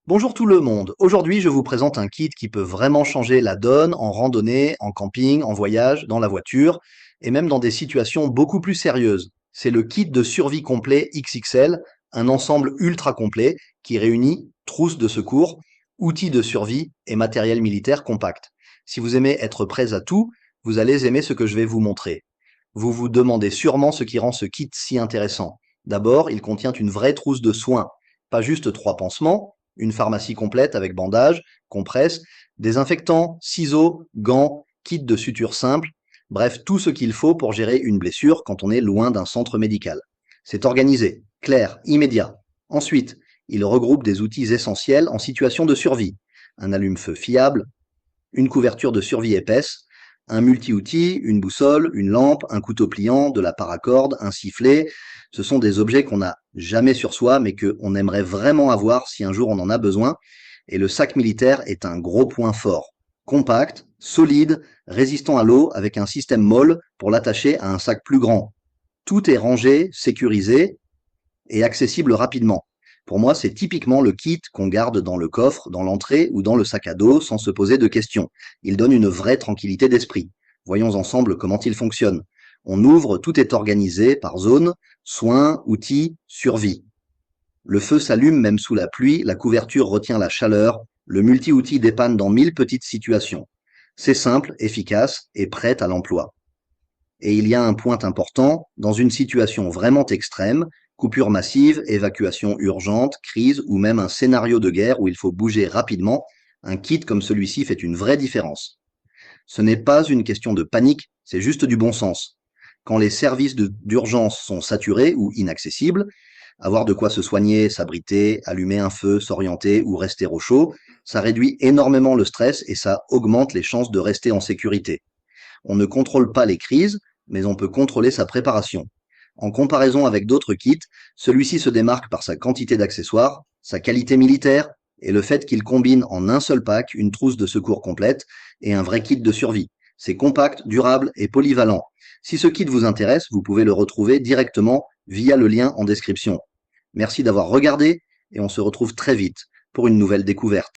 Bonjour tout le monde. Aujourd'hui, je vous présente un kit qui peut vraiment changer la donne en randonnée, en camping, en voyage, dans la voiture et même dans des situations beaucoup plus sérieuses. C'est le kit de survie complet XXL, un ensemble ultra complet qui réunit trousse de secours, outils de survie et matériel militaire compact. Si vous aimez être prêts à tout, vous allez aimer ce que je vais vous montrer. Vous vous demandez sûrement ce qui rend ce kit si intéressant. D'abord, il contient une vraie trousse de soins, pas juste 3 pansements, une pharmacie complète avec bandages, compresses, désinfectants, ciseaux, gants, kit de suture simple, bref, tout ce qu'il faut pour gérer une blessure quand on est loin d'un centre médical. C'est organisé, clair, immédiat. Ensuite, il regroupe des outils essentiels en situation de survie. Un allume-feu fiable, une couverture de survie épaisse, un multi-outil, une boussole, une lampe, un couteau pliant, de la paracorde, un sifflet. Ce sont des objets qu'on n'a jamais sur soi, mais qu'on aimerait vraiment avoir si un jour on en a besoin. Et le sac militaire est un gros point fort. Compact, solide, résistant à l'eau, avec un système molle pour l'attacher à un sac plus grand. Tout est rangé, sécurisé et accessible rapidement. Pour moi, c'est typiquement le kit qu'on garde dans le coffre, dans l'entrée ou dans le sac à dos sans se poser de questions. Il donne une vraie tranquillité d'esprit. Voyons ensemble comment il fonctionne. On ouvre, tout est organisé par zone, soins, outils, survie. Le feu s'allume même sous la pluie, la couverture retient la chaleur, le multi-outil dépanne dans 1000 petites situations. C'est simple, efficace et prêt à l'emploi. Et il y a un point important, dans une situation vraiment extrême, coupure massive, évacuation urgente, crise ou même un scénario de guerre où il faut bouger rapidement, un kit comme celui-ci fait une vraie différence. Ce n'est pas une question de panique, c'est juste du bon sens. Quand les services d'urgence sont saturés ou inaccessibles, avoir de quoi se soigner, s'abriter, allumer un feu, s'orienter ou rester au chaud, ça réduit énormément le stress et ça augmente les chances de rester en sécurité. On ne contrôle pas les crises, mais on peut contrôler sa préparation. En comparaison avec d'autres kits, celui-ci se démarque par sa quantité d'accessoires, sa qualité militaire et le fait qu'il combine en un seul pack une trousse de secours complète et un vrai kit de survie. C'est compact, durable et polyvalent. Si ce kit vous intéresse, vous pouvez le retrouver directement via le lien en description. Merci d'avoir regardé et on se retrouve très vite pour une nouvelle découverte.